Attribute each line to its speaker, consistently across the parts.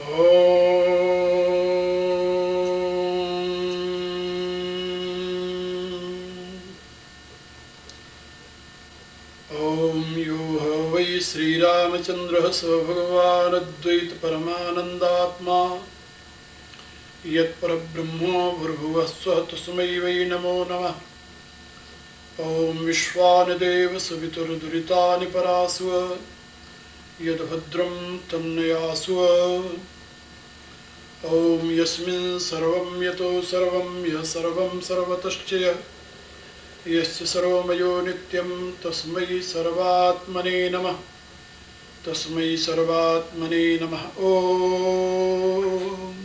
Speaker 1: ओम यो ह वै श्रीरामचंद्रः स भगवान् अद्वैत परमानन्दात्मा यत्परब्रह्मो भूर्भुवः स्वः तस्मै वै नमो नमः। ओम विश्वानदेव सवितुर्दुरितानि परास्व यद्भद्रं तन्नयास्व। ओम यस्मिन् सर्वं यतो सर्वं यः सर्वं सर्वतश्च यस्य सर्वमयो नित्यं तस्मै सर्वात्मने नमः। तस्मै सर्वात्मने नमः। ओम।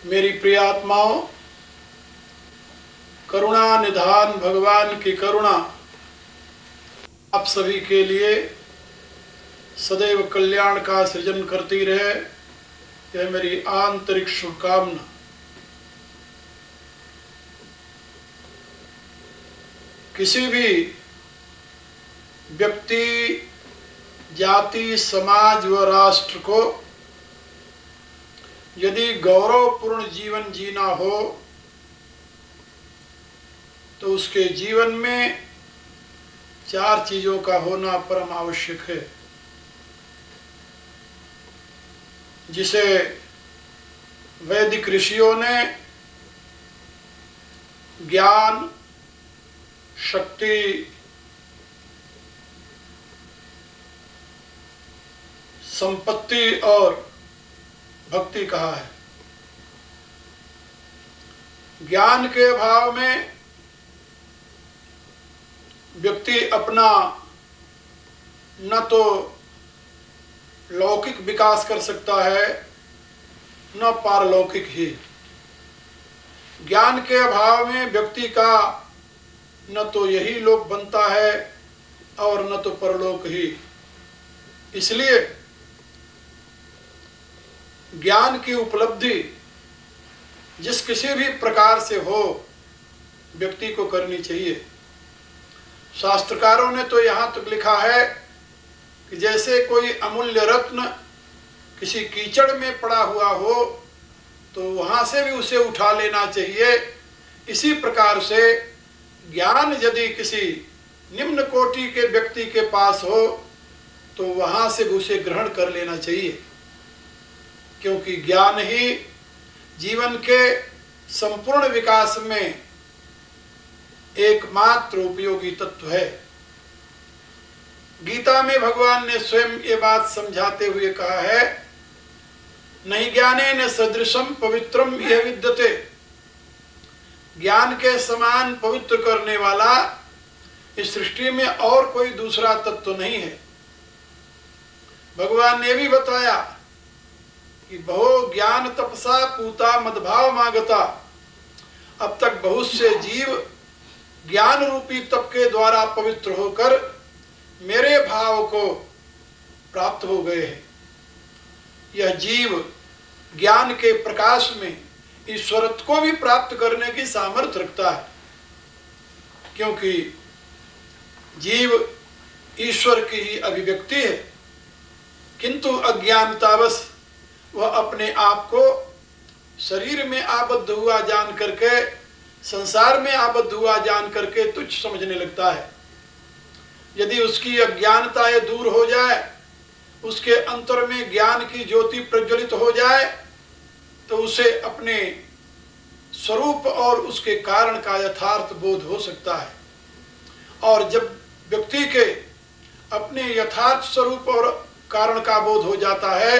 Speaker 1: मेरी प्रिय आत्माओं, करुणा निधान भगवान की करुणा आप सभी के लिए सदैव कल्याण का सृजन करती रहे, यह मेरी आंतरिक शुभकामना। किसी भी व्यक्ति, जाति, समाज व राष्ट्र को यदि गौरवपूर्ण जीवन जीना हो तो उसके जीवन में 4 चीजों का होना परम आवश्यक है, जिसे वैदिक ऋषियों ने ज्ञान, शक्ति, संपत्ति और भक्ति कहा है। ज्ञान के अभाव में व्यक्ति अपना न तो लौकिक विकास कर सकता है न पारलौकिक ही। ज्ञान के अभाव में व्यक्ति का न तो यही लोक बनता है और न तो परलोक ही। इसलिए ज्ञान की उपलब्धि जिस किसी भी प्रकार से हो व्यक्ति को करनी चाहिए। शास्त्रकारों ने तो यहाँ तक लिखा है कि जैसे कोई अमूल्य रत्न किसी कीचड़ में पड़ा हुआ हो तो वहाँ से भी उसे उठा लेना चाहिए। इसी प्रकार से ज्ञान यदि किसी निम्न कोटि के व्यक्ति के पास हो तो वहाँ से भी उसे ग्रहण कर लेना चाहिए, क्योंकि ज्ञान ही जीवन के संपूर्ण विकास में एकमात्र उपयोगी तत्व है। गीता में भगवान ने स्वयं ये बात समझाते हुए कहा है, नहीं ज्ञानेन सदृशम पवित्रम यह विद्यते। ज्ञान के समान पवित्र करने वाला इस सृष्टि में और कोई दूसरा तत्व नहीं है। भगवान ने भी बताया कि बहु ज्ञान तपसा पूता मदभाव मागता। अब तक बहुत से जीव ज्ञान रूपी तप के द्वारा पवित्र होकर मेरे भाव को प्राप्त हो गए हैं। यह जीव ज्ञान के प्रकाश में ईश्वरत्व को भी प्राप्त करने की सामर्थ्य रखता है, क्योंकि जीव ईश्वर की ही अभिव्यक्ति है, किंतु अज्ञानतावश वह अपने आप को शरीर में आबद्ध हुआ जान करके, संसार में आबद्ध हुआ जान करके तुच्छ समझने लगता है। यदि उसकी अज्ञानता दूर हो जाए, उसके अंतर में ज्ञान की ज्योति प्रज्वलित हो जाए, तो उसे अपने स्वरूप और उसके कारण का यथार्थ बोध हो सकता है। और जब व्यक्ति के अपने यथार्थ स्वरूप और कारण का बोध हो जाता है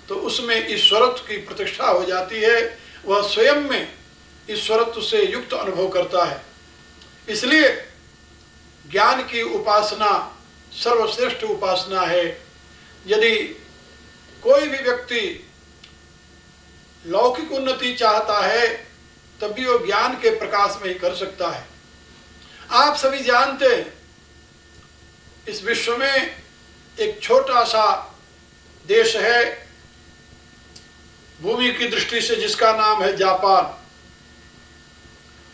Speaker 1: तो उसमें ईश्वरत्व की प्रतिष्ठा हो जाती है। वह स्वयं में ईश्वरत्व से युक्त अनुभव करता है। इसलिए ज्ञान की उपासना सर्वश्रेष्ठ उपासना है। यदि कोई भी व्यक्ति लौकिक उन्नति चाहता है तब भी वो ज्ञान के प्रकाश में ही कर सकता है। आप सभी जानते हैं, इस विश्व में एक छोटा सा देश है भूमि की दृष्टि से जिसका नाम है जापान।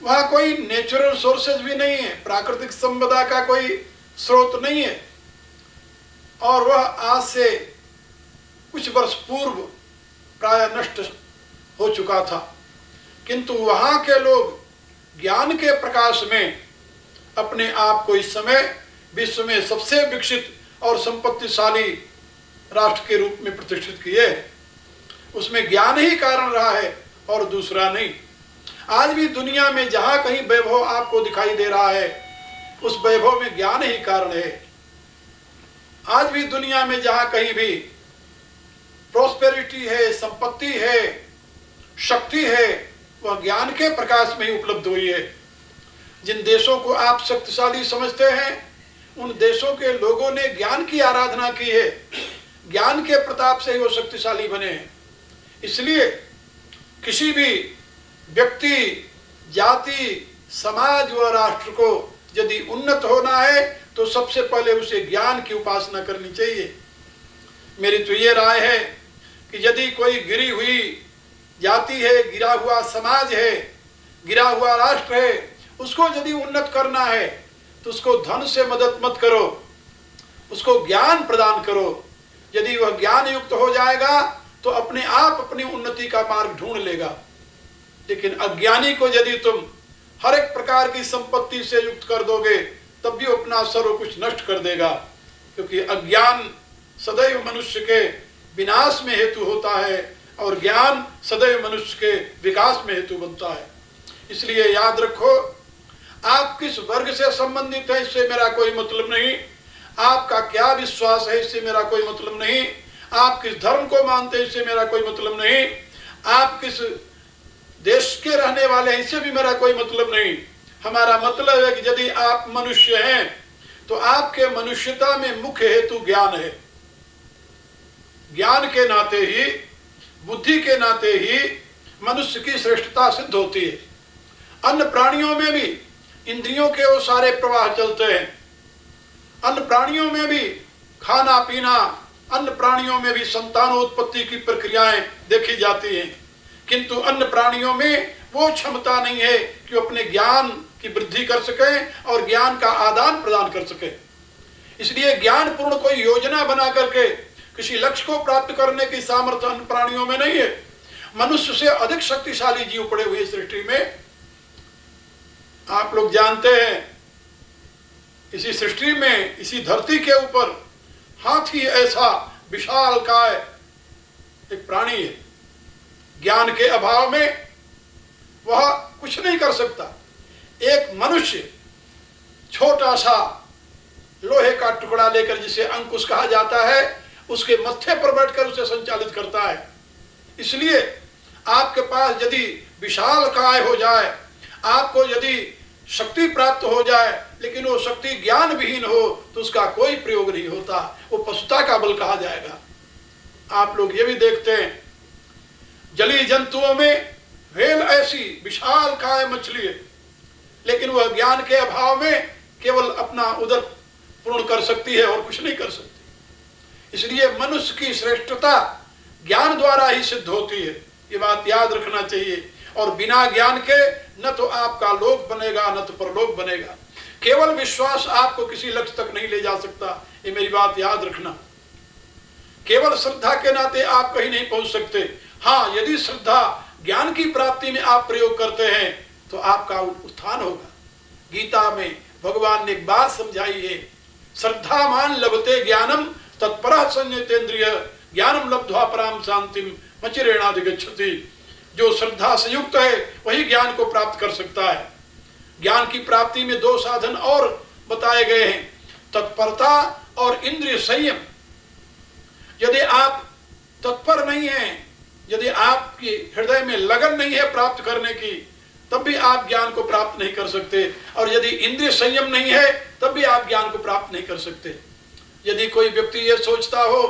Speaker 1: वहाँ कोई नेचुरल सोर्सेज भी नहीं है, प्राकृतिक संपदा का कोई स्रोत नहीं है, और वह आज से कुछ वर्ष पूर्व प्राय नष्ट हो चुका था, किंतु वहां के लोग ज्ञान के प्रकाश में अपने आप को इस समय विश्व में सबसे विकसित और संपत्तिशाली राष्ट्र के रूप में प्रतिष्ठित किए। उसमें ज्ञान ही कारण रहा है और दूसरा नहीं। आज भी दुनिया में जहां कहीं वैभव आपको दिखाई दे रहा है, उस वैभव में ज्ञान ही कारण है। आज भी दुनिया में जहां कहीं भी प्रोस्पेरिटी है, संपत्ति है, शक्ति है, वह ज्ञान के प्रकाश में ही उपलब्ध हुई है। जिन देशों को आप शक्तिशाली समझते हैं, उन देशों के लोगों ने ज्ञान की आराधना की है, ज्ञान के प्रताप से ही वो शक्तिशाली बने हैं। इसलिए किसी भी व्यक्ति, जाति, समाज व राष्ट्र को यदि उन्नत होना है तो सबसे पहले उसे ज्ञान की उपासना करनी चाहिए। मेरी तो ये राय है कि यदि कोई गिरी हुई जाति है, गिरा हुआ समाज है, गिरा हुआ राष्ट्र है, उसको यदि उन्नत करना है तो उसको धन से मदद मत करो, उसको ज्ञान प्रदान करो। यदि वह ज्ञान युक्त हो जाएगा तो अपने आप अपनी उन्नति का मार्ग ढूंढ लेगा। लेकिन अज्ञानी को यदि तुम हर एक प्रकार की संपत्ति से युक्त कर दोगे, तब भी अपना सर्व कुछ नष्ट कर देगा, क्योंकि अज्ञान सदैव मनुष्य के विनाश में हेतु होता है और ज्ञान सदैव मनुष्य के विकास में हेतु बनता है। इसलिए याद रखो, आप किस वर्ग से संबंधित है इससे मेरा कोई मतलब नहीं, आपका क्या विश्वास है इससे मेरा कोई मतलब नहीं, आप किस धर्म को मानते हैं इससे मेरा कोई मतलब नहीं, आप किस देश के रहने वाले हैं इससे भी मेरा कोई मतलब नहीं। हमारा मतलब है कि यदि आप मनुष्य हैं तो आपके मनुष्यता में मुख्य हेतु ज्ञान है। ज्ञान के नाते ही, बुद्धि के नाते ही मनुष्य की श्रेष्ठता सिद्ध होती है। अन्य प्राणियों में भी इंद्रियों के वो सारे प्रवाह चलते हैं, अन्य प्राणियों में भी खाना पीना, अन्य प्राणियों में भी संतानोत्पत्ति की प्रक्रियाएं देखी जाती हैं, किंतु अन्य प्राणियों में वो क्षमता नहीं है कि वो अपने ज्ञान की वृद्धि कर सकें और ज्ञान का आदान प्रदान कर सकें। इसलिए ज्ञान पूर्ण कोई योजना बना करके किसी लक्ष्य को प्राप्त करने की सामर्थ्य अन्य प्राणियों में नहीं है। मनुष्य से अधिक शक्तिशाली जीव पड़े हुए सृष्टि में। आप लोग जानते हैं, इसी सृष्टि में, इसी धरती के ऊपर हाथी ऐसा विशालकाय एक प्राणी है। ज्ञान के अभाव में वह कुछ नहीं कर सकता। एक मनुष्य छोटा सा लोहे का टुकड़ा लेकर, जिसे अंकुश कहा जाता है, उसके मत्थे पर बैठकर उसे संचालित करता है। इसलिए आपके पास यदि विशाल काय हो जाए, आपको यदि शक्ति प्राप्त हो जाए, लेकिन वो शक्ति ज्ञान विहीन हो तो उसका कोई प्रयोग नहीं होता, वो पशुता का बल कहा जाएगा। आप लोग ये भी देखते हैं, जलीय जंतुओं में व्हेल ऐसी विशाल काय मछली है, लेकिन वह ज्ञान के अभाव में केवल अपना उदर पूर्ण कर सकती है और कुछ नहीं कर सकती। इसलिए मनुष्य की श्रेष्ठता ज्ञान द्वारा ही सिद्ध होती है, ये बात याद रखना चाहिए। और बिना ज्ञान के न तो आपका लोक बनेगा न तो परलोक बनेगा। केवल विश्वास आपको किसी लक्ष्य तक नहीं ले जा सकता, ये मेरी बात याद रखना। केवल श्रद्धा के नाते आप कहीं नहीं पहुंच सकते। हाँ, यदि श्रद्धा ज्ञान की प्राप्ति में आप प्रयोग करते हैं तो आपका उत्थान होगा। गीता में भगवान ने एक बात समझाई है, श्रद्धामान लभते ज्ञानम तत्परः संयतेन्द्रिय ज्ञानम लब्ध्वा पराम शांतिम मचिरेणाधिगच्छति। जो श्रद्धा से युक्त है वही ज्ञान को प्राप्त कर सकता है। ज्ञान की प्राप्ति में दो साधन और बताए गए हैं, तत्परता और इंद्रिय संयम। यदि आप तत्पर नहीं हैं, यदि आपके हृदय में लगन नहीं है प्राप्त करने की, तब भी आप ज्ञान को प्राप्त नहीं कर सकते। और यदि इंद्रिय संयम नहीं है तब भी आप ज्ञान को प्राप्त नहीं कर सकते। यदि कोई व्यक्ति ये सोचता हो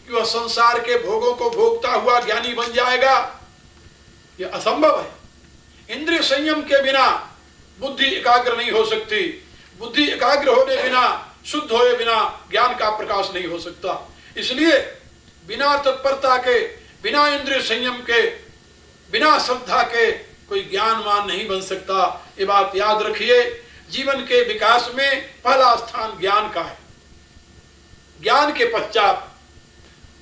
Speaker 1: कि वह संसार के भोगों को भोगता हुआ ज्ञानी बन जाएगा, यह असंभव है। इंद्रिय संयम के बिना बुद्धि एकाग्र नहीं हो सकती। बुद्धि एकाग्र होने बिना, शुद्ध होए बिना ज्ञान का प्रकाश नहीं हो सकता। इसलिए बिना तत्परता के, बिना इंद्रिय संयम के, बिना श्रद्धा के कोई ज्ञानवान नहीं बन सकता। ये बात याद रखिए। जीवन के विकास में पहला स्थान ज्ञान का है। ज्ञान के पश्चात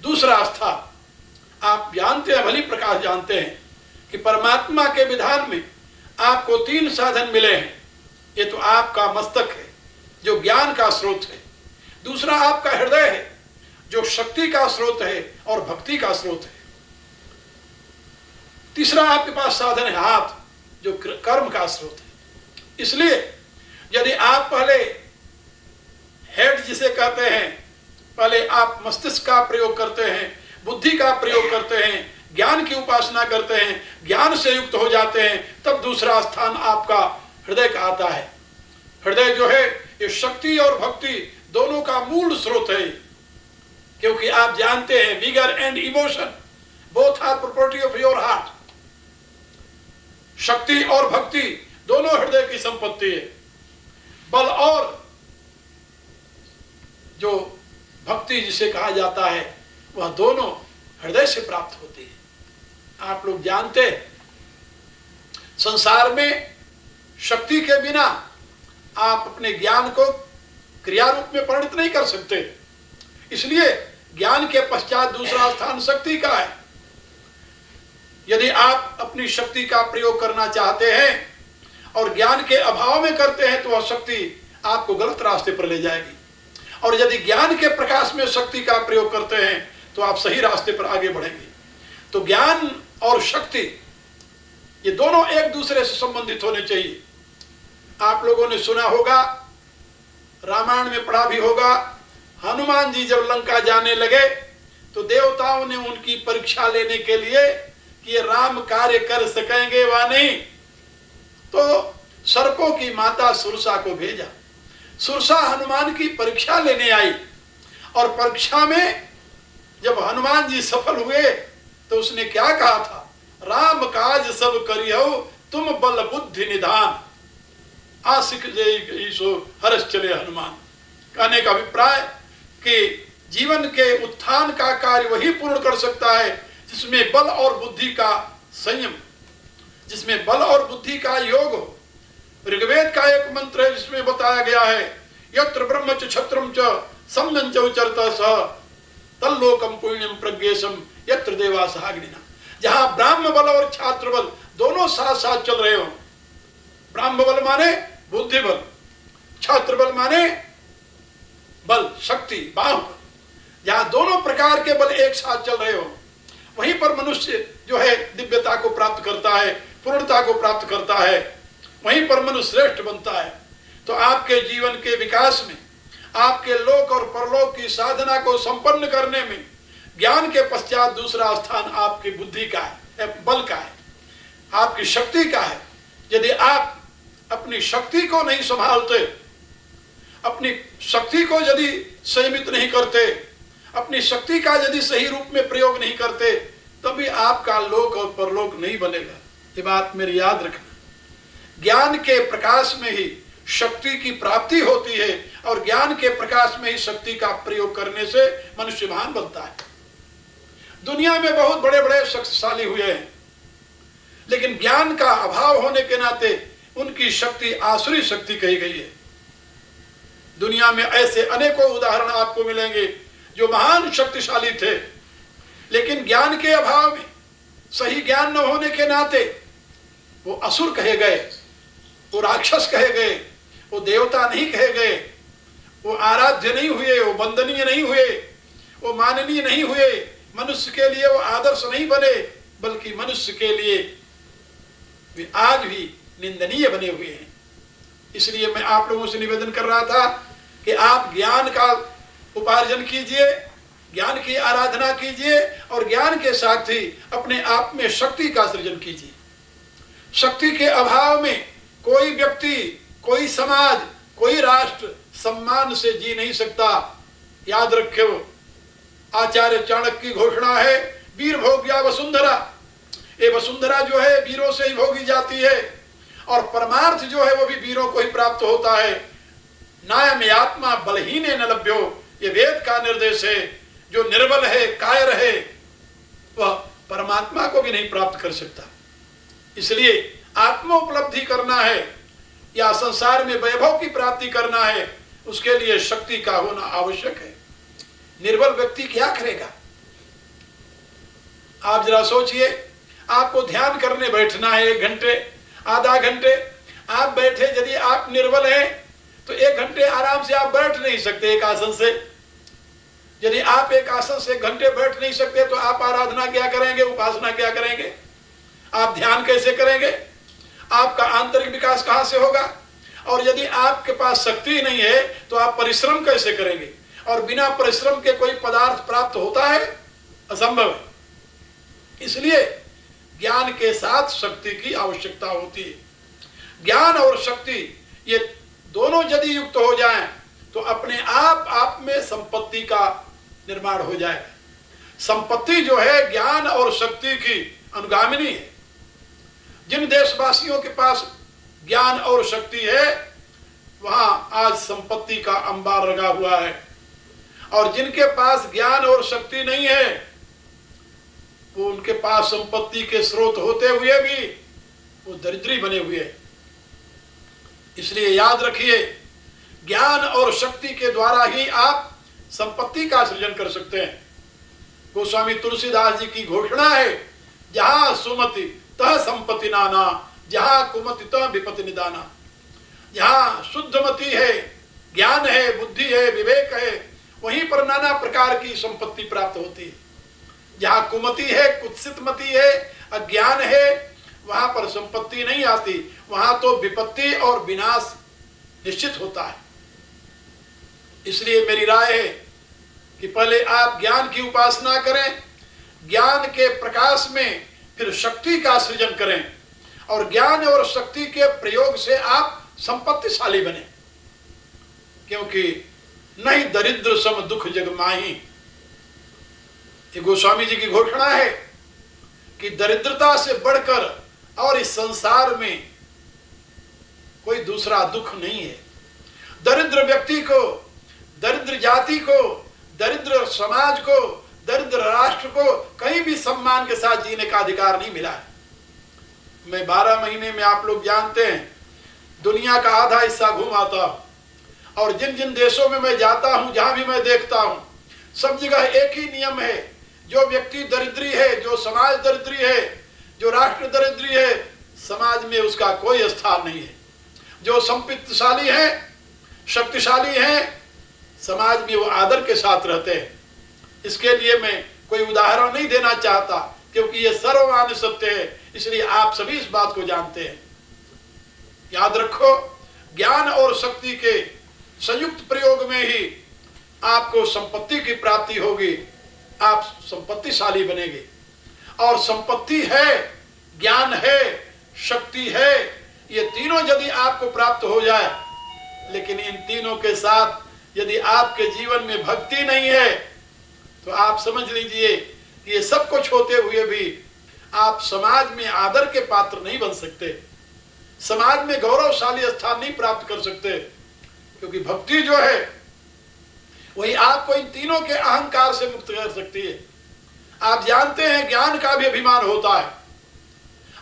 Speaker 1: दूसरा स्थान, आप जानते हैं, भली प्रकार जानते हैं कि परमात्मा के विधान में आपको 3 साधन मिले हैं। ये तो आपका मस्तक है जो ज्ञान का स्रोत है, दूसरा आपका हृदय है जो शक्ति का स्रोत है और भक्ति का स्रोत है, तीसरा आपके पास साधन है हाथ जो कर्म का स्रोत है। इसलिए यदि आप पहले हेड जिसे कहते हैं, पहले आप मस्तिष्क का प्रयोग करते हैं, बुद्धि का प्रयोग करते हैं, ज्ञान की उपासना करते हैं, ज्ञान से युक्त हो जाते हैं, तब दूसरा स्थान आपका हृदय का आता है। हृदय जो है ये शक्ति और भक्ति दोनों का मूल स्रोत है, क्योंकि आप जानते हैं vigour and emotion both are property of your heart. शक्ति और भक्ति दोनों हृदय की संपत्ति है। बल और जो भक्ति जिसे कहा जाता है वह दोनों हृदय से प्राप्त होती है। आप लोग जानते हैं संसार में शक्ति के बिना आप अपने ज्ञान को क्रिया रूप में परिणत नहीं कर सकते, इसलिए ज्ञान के पश्चात दूसरा स्थान शक्ति का है। यदि आप अपनी शक्ति का प्रयोग करना चाहते हैं और ज्ञान के अभाव में करते हैं तो वह शक्ति आपको गलत रास्ते पर ले जाएगी, और यदि ज्ञान के प्रकाश में शक्ति का प्रयोग करते हैं तो आप सही रास्ते पर आगे बढ़ेंगे। तो ज्ञान और शक्ति ये दोनों एक दूसरे से संबंधित होने चाहिए। आप लोगों ने सुना होगा, रामायण में पढ़ा भी होगा, हनुमान जी जब लंका जाने लगे तो देवताओं ने उनकी परीक्षा लेने के लिए कि ये राम कार्य कर सकेंगे वा नहीं, तो सर्पों की माता सुरसा को भेजा। सुरसा हनुमान की परीक्षा लेने आई और परीक्षा में जब हनुमान जी सफल हुए तो उसने क्या कहा था, राम काज सब करियो तुम बल बुद्धि निधान, आशिक जय सो हर्ष चले हनुमान। कहने का अभिप्राय कि जीवन के उत्थान का कार्य वही पूर्ण कर सकता है जिसमें बल और बुद्धि का संयम, जिसमें बल और बुद्धि का योग हो। ऋग्वेद का एक मंत्र है जिसमें बताया गया है, यत्र ब्रह्म च क्षत्रम च सम्यं च उचरत स तल्लोकम पुण्यम प्रज्ञेशम यत्र देवा सहाग्निना। जहां ब्राह्म बल और छात्र बल दोनों साथ साथ चल रहे हो, ब्राह्म बल माने बुद्धि बल, छात्र बल माने बल शक्ति बाहु, जहां दोनों प्रकार के बल एक साथ चल रहे हो, वहीं पर मनुष्य जो है दिव्यता को प्राप्त करता है, पूर्णता को प्राप्त करता है, वहीं पर मनुष्य श्रेष्ठ बनता है। तो आपके जीवन के विकास में, आपके लोक और परलोक की साधना को संपन्न करने में ज्ञान के पश्चात दूसरा स्थान आपकी बुद्धि का है, बल का है, आपकी शक्ति का है। यदि आप अपनी शक्ति को नहीं संभालते, अपनी शक्ति को यदि संयमित नहीं करते, अपनी शक्ति का यदि सही रूप में प्रयोग नहीं करते, तभी आपका लोक और परलोक नहीं बनेगा। ये बात मेरी याद रखना। ज्ञान के प्रकाश में ही शक्ति की प्राप्ति होती है और ज्ञान के प्रकाश में ही शक्ति का प्रयोग करने से मनुष्य महान बनता है। दुनिया में बहुत बड़े बड़े शक्तिशाली हुए हैं, लेकिन ज्ञान का अभाव होने के नाते उनकी शक्ति आसुरी शक्ति कही गई है। दुनिया में ऐसे अनेकों उदाहरण आपको मिलेंगे जो महान शक्तिशाली थे, लेकिन ज्ञान के अभाव में, सही ज्ञान न होने के नाते वो असुर कहे गए, वो राक्षस कहे गए, वो देवता नहीं कहे गए, वो आराध्य नहीं हुए, वो वंदनीय नहीं हुए, वो माननीय नहीं हुए, मनुष्य के लिए वो आदर्श नहीं बने, बल्कि मनुष्य के लिए वे आज भी निंदनीय बने हुए हैं। इसलिए मैं आप लोगों से निवेदन कर रहा था कि आप ज्ञान का उपार्जन कीजिए, ज्ञान की आराधना कीजिए और ज्ञान के साथ ही अपने आप में शक्ति का सृजन कीजिए। शक्ति के अभाव में कोई व्यक्ति, कोई समाज, कोई राष्ट्र सम्मान से जी नहीं सकता। याद रखो, आचार्य चाणक्य की घोषणा है, वीर भोग्या वसुंधरा। ये वसुंधरा जो है वीरों से ही भोगी जाती है और परमार्थ जो है वो भी वीरों को ही प्राप्त होता है। नायम आत्मा बलहीन न लभ्यो, ये वेद का निर्देश है। जो निर्बल है, कायर है, वह परमात्मा को भी नहीं प्राप्त कर सकता। इसलिए आत्मोपलब्धि करना है या संसार में वैभव की प्राप्ति करना है, उसके लिए शक्ति का होना आवश्यक है। निर्बल व्यक्ति क्या करेगा? आप जरा सोचिए, आपको ध्यान करने बैठना है 1 घंटे, आधा घंटे, आप बैठे, यदि आप निर्बल हैं तो 1 घंटे आराम से आप बैठ नहीं सकते एक आसन से। यदि आप एक आसन से 1 घंटे बैठ नहीं सकते तो आप आराधना क्या करेंगे, उपासना क्या करेंगे, आप ध्यान कैसे करेंगे, आपका आंतरिक विकास कहां से होगा? और यदि आपके पास शक्ति नहीं है तो आप परिश्रम कैसे करेंगे? और बिना परिश्रम के कोई पदार्थ प्राप्त होता है? असंभव है। इसलिए ज्ञान के साथ शक्ति की आवश्यकता होती है। ज्ञान और शक्ति ये दोनों यदि युक्त हो जाएं तो अपने आप में संपत्ति का निर्माण हो जाएगा। संपत्ति जो है ज्ञान और शक्ति की अनुगामिनी है। जिन देशवासियों के पास ज्ञान और शक्ति है वहां आज संपत्ति का अंबार लगा हुआ है, और जिनके पास ज्ञान और शक्ति नहीं है वो उनके पास संपत्ति के स्रोत होते हुए भी वो दरिद्री बने हुए हैं। इसलिए याद रखिए, ज्ञान और शक्ति के द्वारा ही आप संपत्ति का सृजन कर सकते हैं। गोस्वामी तुलसीदास जी की घोषणा है, जहां सुमति तह संपत्ति नाना, जहां कुमति तह विपत्ति निदाना। जहां शुद्धमति है, ज्ञान है, बुद्धि है, विवेक है, वहीं पर नाना प्रकार की संपत्ति प्राप्त होती है। जहां कुमति है, कुत्सितमति है, अज्ञान है, वहां पर संपत्ति नहीं आती, वहां तो विपत्ति और विनाश निश्चित होता है। इसलिए मेरी राय है कि पहले आप ज्ञान की उपासना करें, ज्ञान के प्रकाश में फिर शक्ति का सृजन करें, और ज्ञान और शक्ति के प्रयोग से आप संपत्तिशाली बने। क्योंकि नहीं दरिद्र सम दुख जग माही, ये गोस्वामी जी की घोषणा है कि दरिद्रता से बढ़कर और इस संसार में कोई दूसरा दुख नहीं है। दरिद्र व्यक्ति को, दरिद्र जाति को, दरिद्र समाज को, दरिद्र राष्ट्र को कहीं भी सम्मान के साथ जीने का अधिकार नहीं मिला है। मैं 12 महीने में, आप लोग जानते हैं, दुनिया का आधा हिस्सा घूम आता हूं, और जिन जिन देशों में मैं जाता हूं, जहां भी मैं देखता हूं, सब जगह एक ही नियम है, जो व्यक्ति दरिद्री है, जो समाज दरिद्री है, जो राष्ट्र दरिद्री है, समाज में उसका कोई स्थान नहीं है। जो संपत्तिशाली है, शक्तिशाली है, समाज में वो आदर के साथ रहते हैं। इसके लिए मैं कोई उदाहरण नहीं देना चाहता, क्योंकि ये सर्वमान्य सत्य है, इसलिए आप सभी इस बात को जानते हैं। याद रखो, ज्ञान और शक्ति के संयुक्त प्रयोग में ही आपको संपत्ति की प्राप्ति होगी, आप संपत्तिशाली बनेंगे। और संपत्ति है, ज्ञान है, शक्ति है, ये तीनों यदि आपको प्राप्त हो जाए, लेकिन इन तीनों के साथ यदि आपके जीवन में भक्ति नहीं है तो आप समझ लीजिए कि ये सब कुछ होते हुए भी आप समाज में आदर के पात्र नहीं बन सकते, समाज में गौरवशाली स्थान नहीं प्राप्त कर सकते। क्योंकि भक्ति जो है वही आपको इन तीनों के अहंकार से मुक्त कर सकती है। आप जानते हैं ज्ञान का भी अभिमान होता है,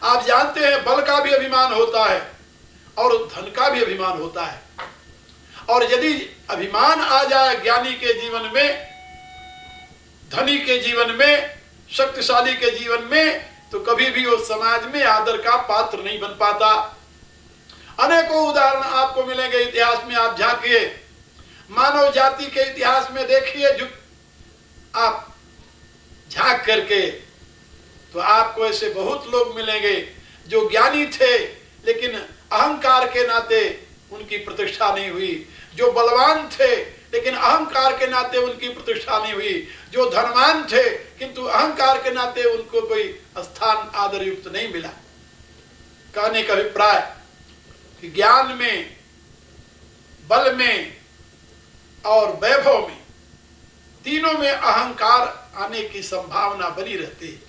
Speaker 1: आप जानते हैं बल का भी अभिमान होता है, और धन का भी अभिमान होता है। और यदि अभिमान आ जाए ज्ञानी के जीवन में, धनी के जीवन में, शक्तिशाली के जीवन में, तो कभी भी वो समाज में आदर का पात्र नहीं बन पाता। अनेकों उदाहरण आपको मिलेंगे इतिहास में, आप झांकिए, मानव जाति के इतिहास में देखिए, जो आप झांक करके, तो आपको ऐसे बहुत लोग मिलेंगे जो ज्ञानी थे लेकिन अहंकार के नाते उनकी प्रतिष्ठा नहीं हुई, जो बलवान थे लेकिन अहंकार के नाते उनकी प्रतिष्ठा नहीं हुई, जो धनवान थे किंतु अहंकार के नाते उनको कोई स्थान आदर युक्त नहीं मिला। कहने का अभिप्राय कि ज्ञान में, बल में और वैभव में, तीनों में अहंकार आने की संभावना बनी रहती है।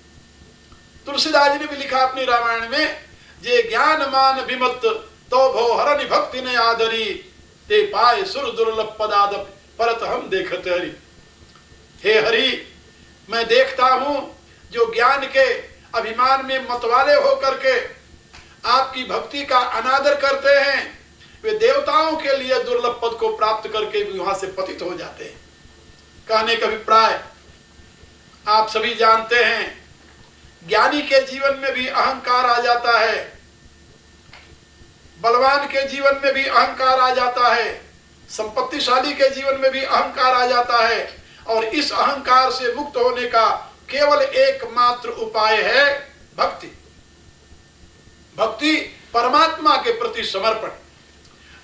Speaker 1: तुलसीदास जी ने भी लिखा अपनी रामायण में, जे ज्ञान मान विमत तो भो हरनि भक्ति ने आदरी, ते पाए सुर दुर्लभ पदाद परत हम देखते हरि। हे हरि, मैं देखता हूं जो ज्ञान के अभिमान में मतवाले होकर के आपकी भक्ति का अनादर करते हैं, वे देवताओं के लिए दुर्लभ पद को प्राप्त करके भी वहां से पतित हो जाते हैं। कहने का अभिप्राय, आप सभी जानते हैं ज्ञानी के जीवन में भी अहंकार आ जाता है, बलवान के जीवन में भी अहंकार आ जाता है, संपत्तिशाली के जीवन में भी अहंकार आ जाता है। और इस अहंकार से मुक्त होने का केवल एकमात्र उपाय है भक्ति। भक्ति परमात्मा के प्रति समर्पण।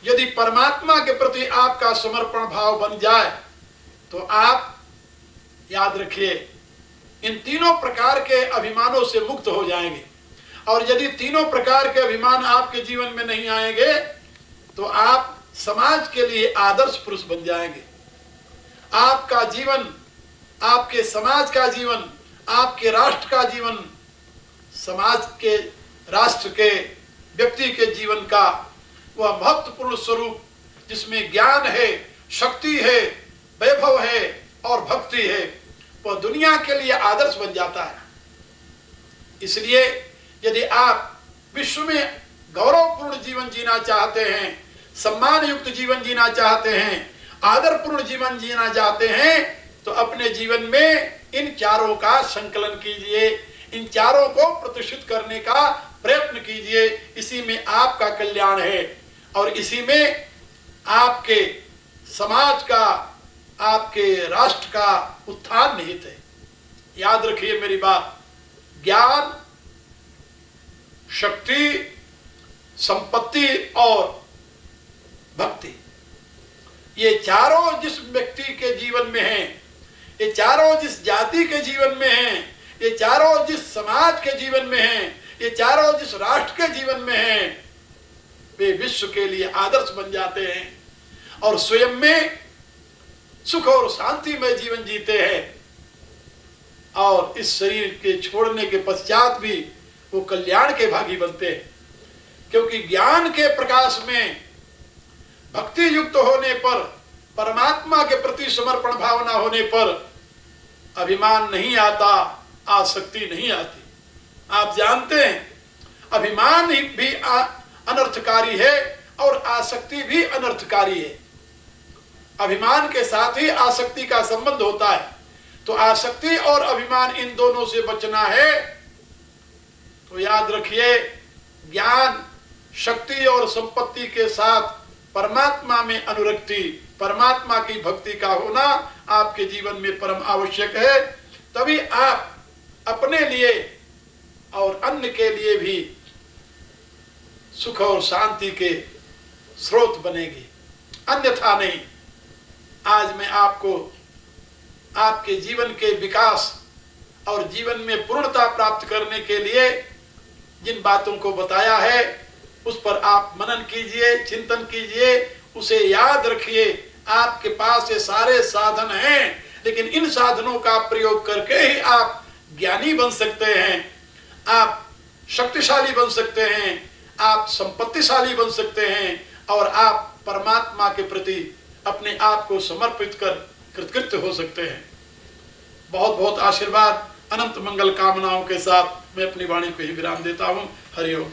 Speaker 1: यदि परमात्मा के प्रति आपका समर्पण भाव बन जाए तो आप याद रखिए इन तीनों प्रकार के अभिमानों से मुक्त हो जाएंगे। और यदि तीनों प्रकार के अभिमान आपके जीवन में नहीं आएंगे तो आप समाज के लिए आदर्श पुरुष बन जाएंगे। आपका जीवन, आपके समाज का जीवन, आपके राष्ट्र का जीवन, समाज के, राष्ट्र के, व्यक्ति के जीवन का वह महत्वपूर्ण स्वरूप जिसमें ज्ञान है, शक्ति है, वैभव है और भक्ति है, वह दुनिया के लिए आदर्श बन जाता है। इसलिए यदि आप विश्व में गौरवपूर्ण जीवन जीना चाहते हैं, सम्मान युक्त जीवन जीना चाहते हैं, आदरपूर्ण जीवन जीना चाहते हैं, तो अपने जीवन में इन चारों का संकलन कीजिए, इन चारों को प्रतिष्ठित करने का प्रयत्न कीजिए। इसी में आपका कल्याण है और इसी में आपके समाज का, आपके राष्ट्र का उत्थान निहित है। याद रखिए मेरी बात, ज्ञान, शक्ति, संपत्ति और भक्ति, ये चारों जिस व्यक्ति के जीवन में हैं, ये चारों जिस जाति के जीवन में हैं, ये चारों जिस समाज के जीवन में हैं, ये चारों जिस राष्ट्र के जीवन में हैं, वे विश्व के लिए आदर्श बन जाते हैं और स्वयं में सुख और शांति में जीवन जीते हैं। और इस शरीर के छोड़ने के पश्चात भी वो कल्याण के भागी बनते हैं, क्योंकि ज्ञान के प्रकाश में भक्ति युक्त होने पर, परमात्मा के प्रति समर्पण भावना होने पर अभिमान नहीं आता, आसक्ति नहीं आती। आप जानते हैं अभिमान भी अनर्थकारी है और आसक्ति भी अनर्थकारी है। अभिमान के साथ ही आसक्ति का संबंध होता है। तो आसक्ति और अभिमान इन दोनों से बचना है तो याद रखिए ज्ञान, शक्ति और संपत्ति के साथ परमात्मा में अनुरक्ति, परमात्मा की भक्ति का होना आपके जीवन में परम आवश्यक है। तभी आप अपने लिए और अन्य के लिए भी सुख और शांति के स्रोत बनेगी, अन्यथा नहीं। आज मैं आपको आपके जीवन के विकास और जीवन में पूर्णता प्राप्त करने के लिए जिन बातों को बताया है उस पर आप मनन कीजिए, चिंतन कीजिए, उसे याद रखिए। आपके पास ये सारे साधन हैं, लेकिन इन साधनों का प्रयोग करके ही आप ज्ञानी बन सकते हैं, आप शक्तिशाली बन सकते हैं, आप संपत्तिशाली बन सकते हैं और आप परमात्मा के प्रति अपने आप को समर्पित कर कृतकृत्य हो सकते हैं। बहुत बहुत आशीर्वाद, अनंत मंगल कामनाओं के साथ मैं अपनी वाणी को ही विराम देता हूँ। हरि ओम।